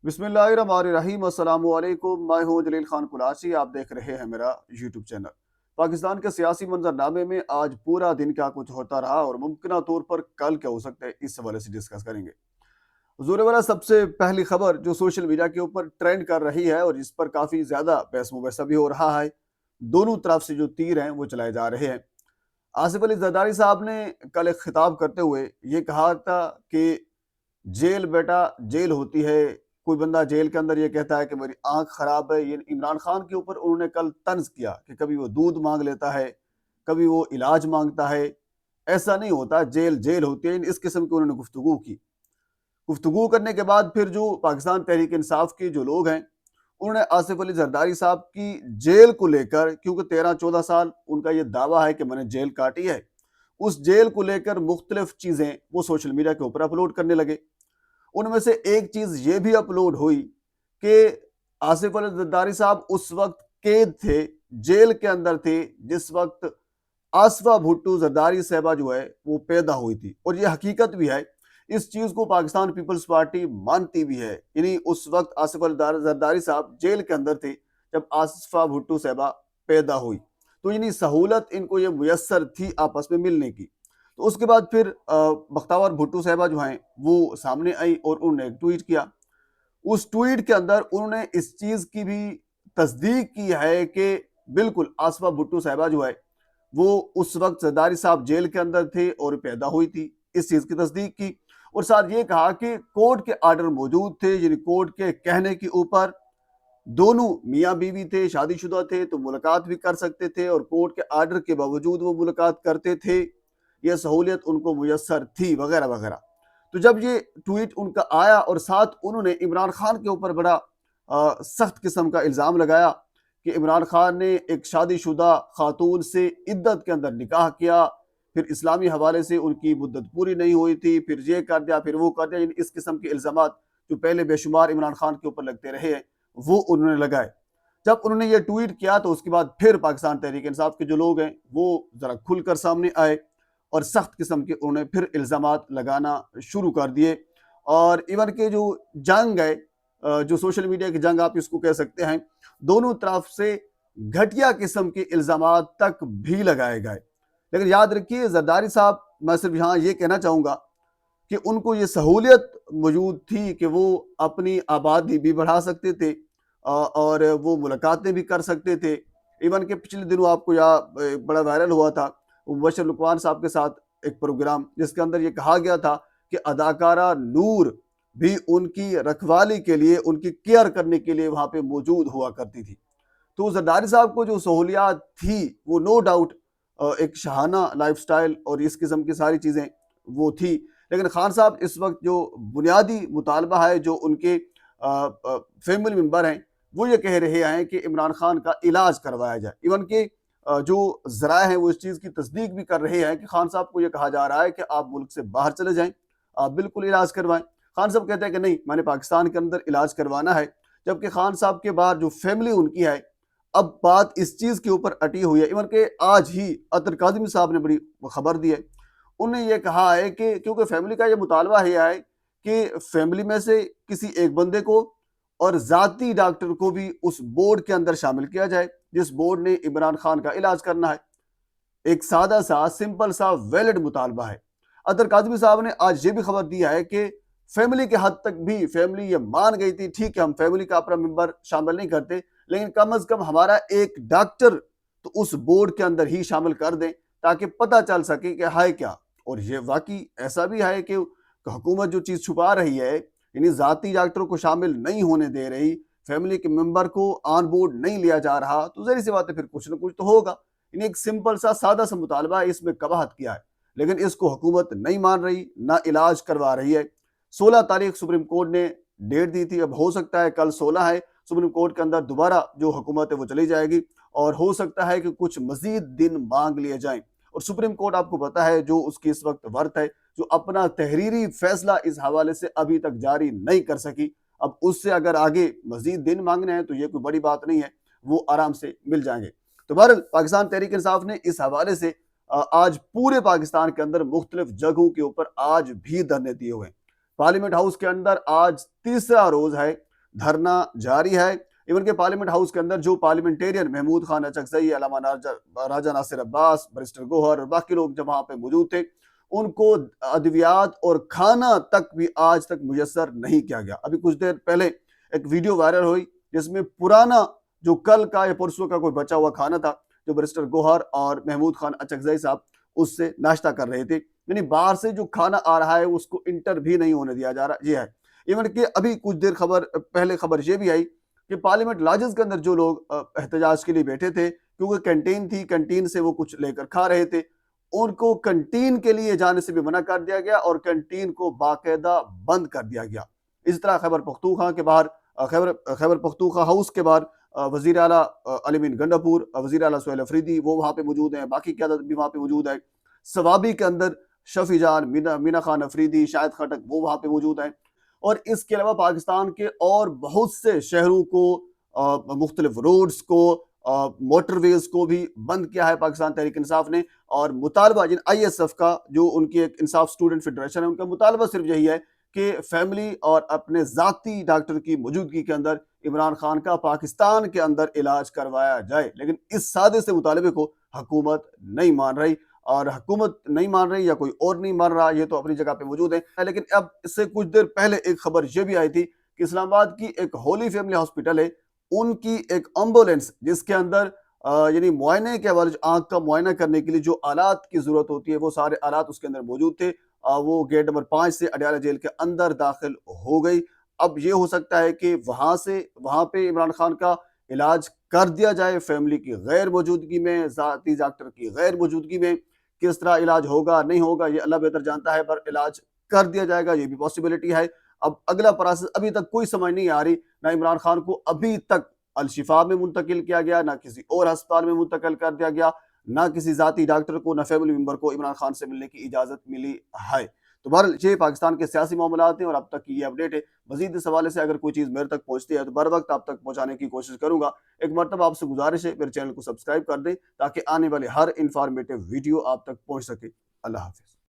बिस्मिल्लाहिर्रहमानिर्रहीम। अस्सलाम वालेकुम। मैं हूं जलील खान कुलासी। आप देख रहे हैं मेरा यूट्यूब चैनल। पाकिस्तान के सियासी मंजरनामे में आज पूरा दिन क्या कुछ होता रहा और मुमकिन तौर पर कल क्या हो सकता है, इस हवाले से डिस्कस करेंगे। जोरे वाला सबसे पहली खबर जो सोशल मीडिया के ऊपर ट्रेंड कर रही है और इस पर काफ़ी ज़्यादा बहस मुबहसा भी हो रहा है। दोनों तरफ से जो तीर हैं वो चलाए जा रहे हैं। आसिफ अली जरदारी साहब ने कल एक खिताब करते हुए ये कहा था कि जेल बेटा जेल होती है। कोई बंदा जेल के अंदर ये कहता है कि मेरी आंख खराब है। ये इमरान खान के ऊपर उन्होंने कल तंज किया कि कभी वो दूध मांग लेता है, कभी वो इलाज मांगता है। ऐसा नहीं होता, जेल जेल होती है। इस किस्म की उन्होंने गुफ्तगू की। गुफ्तगू करने के बाद फिर जो पाकिस्तान तहरीक इंसाफ के जो लोग हैं, उन्होंने आसिफ अली जरदारी साहब की जेल को लेकर, क्योंकि 13-14 साल उनका ये दावा है कि मैंने जेल काटी है, उस जेल को लेकर मुख्तलिफ चीज़ें वो सोशल मीडिया के ऊपर अपलोड करने लगे। उनमें से एक चीज़ ये भी अपलोड हुई कि आसिफ अली जरदारी साहब उस वक्त कैद थे, जेल के अंदर थे, जिस वक्त आसफा भुट्टो जरदारी साहबा जो है वो पैदा हुई थी। और ये हकीकत भी है। इस चीज़ को पाकिस्तान पीपल्स पार्टी मानती भी है। यानी उस वक्त आसिफ अली जरदारी साहब जेल के अंदर थे जब आसफा भुट्टो साहबा पैदा हुई। तो यानी सहूलत इनको ये मुयस्सर थी आपस में मिलने की। तो उसके बाद फिर बख्तावर भुट्टो साहबा जो हैं वो सामने आई और उन्होंने एक ट्वीट किया। उस ट्वीट के अंदर उन्होंने इस चीज़ की भी तस्दीक की है कि बिल्कुल आसफा भुट्टो साहबा जो है वो उस वक्त जरदारी साहब जेल के अंदर थे और पैदा हुई थी। इस चीज़ की तस्दीक की और साथ ये कहा कि कोर्ट के आर्डर मौजूद थे, यानी कोर्ट के कहने के ऊपर दोनों मियाँ बीवी थे, शादीशुदा थे, तो मुलाकात भी कर सकते थे और कोर्ट के आर्डर के बावजूद वो मुलाकात करते थे। यह सहूलियत उनको मुयस्सर थी वगैरह वगैरह। तो जब ये ट्वीट उनका आया और साथ उन्होंने इमरान खान के ऊपर बड़ा सख्त किस्म का इल्ज़ाम लगाया कि इमरान खान ने एक शादीशुदा खातून से इद्दत के अंदर निकाह किया, फिर इस्लामी हवाले से उनकी मुद्दत पूरी नहीं हुई थी, फिर ये कर दिया, फिर वो कर दिया। इस किस्म के इल्ज़ामात जो पहले बेशुमार इमरान खान के ऊपर लगते रहे हैं वो उन्होंने लगाए। जब उन्होंने ये ट्वीट किया तो उसके बाद फिर पाकिस्तान तहरीक इंसाफ के जो लोग हैं वो ज़रा खुलकर सामने आए और सख्त किस्म के उन्होंने फिर इल्ज़ामात लगाना शुरू कर दिए। और इवन के जो जंग है, जो सोशल मीडिया की जंग आप इसको कह सकते हैं, दोनों तरफ से घटिया किस्म के इल्ज़ामात तक भी लगाए गए। लेकिन याद रखिए जरदारी साहब, मैं सिर्फ यहाँ ये कहना चाहूँगा कि उनको ये सहूलियत मौजूद थी कि वो अपनी आबादी भी बढ़ा सकते थे और वो मुलाकातें भी कर सकते थे। इवन के पिछले दिनों आपको बड़ा वायरल हुआ था मुबशर लुकमान साहब के साथ एक प्रोग्राम, जिसके अंदर ये कहा गया था कि अदाकारा नूर भी उनकी रखवाली के लिए, उनकी केयर करने के लिए वहाँ पे मौजूद हुआ करती थी। तो जरदारी साहब को जो सहूलियात थी वो नो डाउट एक शहाना लाइफस्टाइल और इस किस्म की सारी चीज़ें वो थी। लेकिन खान साहब इस वक्त जो बुनियादी मुतालबा है, जो उनके फैमिली मेम्बर हैं, वो ये कह रहे हैं कि इमरान खान का इलाज करवाया जाए। इवन के जो ज़राए हैं वो इस चीज़ की तस्दीक भी कर रहे हैं कि खान साहब को ये कहा जा रहा है कि आप मुल्क से बाहर चले जाएं, आप बिल्कुल इलाज करवाएं। खान साहब कहते हैं कि नहीं, मैंने पाकिस्तान के अंदर इलाज करवाना है। जबकि खान साहब के बाहर जो फैमिली उनकी है, अब बात इस चीज़ के ऊपर अटी हुई है। इवन के आज ही अतर काज़मी साहब ने बड़ी खबर दी है। उन्होंने ये कहा है कि क्योंकि फैमिली का ये मुतालबा है कि फैमिली में से किसी एक बंदे को और ज़ाती डॉक्टर को भी उस बोर्ड के अंदर शामिल किया जाए जिस बोर्ड ने इमरान खान का इलाज करना है। एक सादा सा, सिंपल सा, वैलिड मुतालबा है। अतर काज़मी साहब ने आज ये भी खबर दी है कि फैमिली के हद तक भी फैमिली ये मान गई थी, ठीक है हम फैमिली का अपना मेंबर शामिल नहीं करते, लेकिन कम अज़ कम हमारा एक डॉक्टर तो उस बोर्ड के अंदर ही शामिल कर दें ताकि पता चल सके कि है क्या। और ये वाकई ऐसा भी है कि हुकूमत जो चीज़ छुपा रही है, यानी ज़ाती डॉक्टरों को शामिल नहीं होने दे रही, फैमिली के मेंबर को ऑन बोर्ड नहीं लिया जा रहा, तो ज़ाहिर सी बात है फिर कुछ ना कुछ तो होगा। यानी एक सिंपल सा सादा सा मुतालबा है, इसमें कबाहत किया है, लेकिन इसको हुकूमत नहीं मान रही, ना इलाज करवा रही है। 16 तारीख सुप्रीम कोर्ट ने डेट दी थी, अब हो सकता है कल 16 है, सुप्रीम कोर्ट के अंदर दोबारा जो हुकूमत है वो चली जाएगी और हो सकता है कि कुछ मजीद दिन मांग लिए जाएं। और सुप्रीम कोर्ट आपको पता है जो उसकी इस वक्त वर्थ है, जो अपना तहरीरी फैसला इस हवाले से अभी तक जारी नहीं कर सकी। अब उससे अगर आगे मजीद दिन मांगने हैं तो ये कोई बड़ी बात नहीं है, वो आराम से मिल जाएंगे। तो बहरहाल पाकिस्तान तहरीक इंसाफ ने इस हवाले से आज पूरे पाकिस्तान के अंदर मुख्तलिफ जगहों के ऊपर आज भी धरने दिए हुए हैं। पार्लियामेंट हाउस के अंदर आज तीसरा रोज है धरना जारी है। इवन के पार्लियामेंट हाउस के अंदर जो पार्लियामेंटेरियन महमूद खान अचकजई, अलामा राजा नासिर अब्बास, बैरिस्टर गौहर और बाकी लोग जब वहाँ पे मौजूद थे, उनको अद्वियात और खाना तक भी आज तक मुयस्सर नहीं किया गया। अभी कुछ देर पहले एक वीडियो वायरल हुई जिसमें पुराना जो कल का या परसों का कोई बचा हुआ खाना था, जो बैरिस्टर गौहर और महमूद खान अचकजई साहब उससे नाश्ता कर रहे थे, यानी बाहर से जो खाना आ रहा है उसको इंटर भी नहीं होने दिया जा रहा। ये है। इवन कि अभी कुछ देर पहले खबर ये भी आई कि पार्लियामेंट लॉजेस के अंदर जो लोग एहतजाज के लिए बैठे थे, क्योंकि कैंटीन थी, कैंटीन से वो कुछ लेकर खा रहे थे, उनको कैंटीन के लिए जाने से भी मना कर दिया गया और कैंटीन को बाकायदा बंद कर दिया गया। इस तरह खैबर पख्तूनख्वा के बाहर खैबर पख्तूनख्वा हाउस के बाहर वजीर आला अली मीन गंडापुर, वजीर आला सुहेल अफरीदी वो वहाँ पे मौजूद हैं, बाकी क़यादत भी वहाँ पे मौजूद है। सवाबी के अंदर शफी जान, मीना खान अफरीदी, शाहिद खटक वो वहाँ पे मौजूद हैं। और इसके अलावा पाकिस्तान के और बहुत से शहरों को, मुख्तलिफ रोड्स को, मोटरवेज को भी बंद किया है पाकिस्तान तहरीक इंसाफ ने। और मुतालबा जिन ISF का, जो उनकी एक इंसाफ स्टूडेंट फेडरेशन है, उनका मुतालबा सिर्फ यही है कि फैमिली और अपने ज़ाती डॉक्टर की मौजूदगी के अंदर इमरान खान का पाकिस्तान के अंदर इलाज करवाया जाए। लेकिन इस सादे से मुतालबे को हुकूमत नहीं मान रही, और हुकूमत नहीं मान रही या कोई और नहीं मान रहा, ये तो अपनी जगह पे मौजूद है। लेकिन अब इससे कुछ देर पहले एक खबर ये भी आई थी कि इस्लामाबाद की एक होली फैमिली हॉस्पिटल है, उनकी एक एम्बुलेंस जिसके अंदर यानी मुआयने के हवाले, आंख का मुआयना करने के लिए जो आलात की जरूरत होती है वो सारे आलात उसके अंदर मौजूद थे, वो गेट नंबर 5 से अडयाला जेल के अंदर दाखिल हो गई। अब ये हो सकता है कि वहां पे इमरान खान का इलाज कर दिया जाए फैमिली की गैर मौजूदगी में, ज़ाती डॉक्टर की गैर मौजूदगी में। किस तरह इलाज होगा नहीं होगा ये अल्लाह बेहतर जानता है, पर इलाज कर दिया जाएगा, ये भी पॉसिबिलिटी है। अब अगला प्रोसेस अभी तक कोई समझ नहीं आ रही, ना इमरान खान को अभी तक अल-शिफा में मुंतकिल किया गया, ना किसी और अस्पताल में मुंतकिल कर दिया गया, ना किसी ज़ाती डॉक्टर को, ना फैमिली मेंबर को इमरान खान से मिलने की इजाज़त मिली है। तो बहरहाल ये पाकिस्तान के सियासी मामलात हैं और अब तक की ये अपडेट है। मज़ीद इस हवाले से अगर कोई चीज़ मेरे तक पहुँचती है तो बर वक्त आप तक पहुँचाने की कोशिश करूँगा। एक मरतबा आपसे गुजारिश है, मेरे चैनल को सब्सक्राइब कर दें ताकि आने वाले हर इंफॉर्मेटिव वीडियो आप तक पहुँच सके। अल्लाह हाफ़िज़।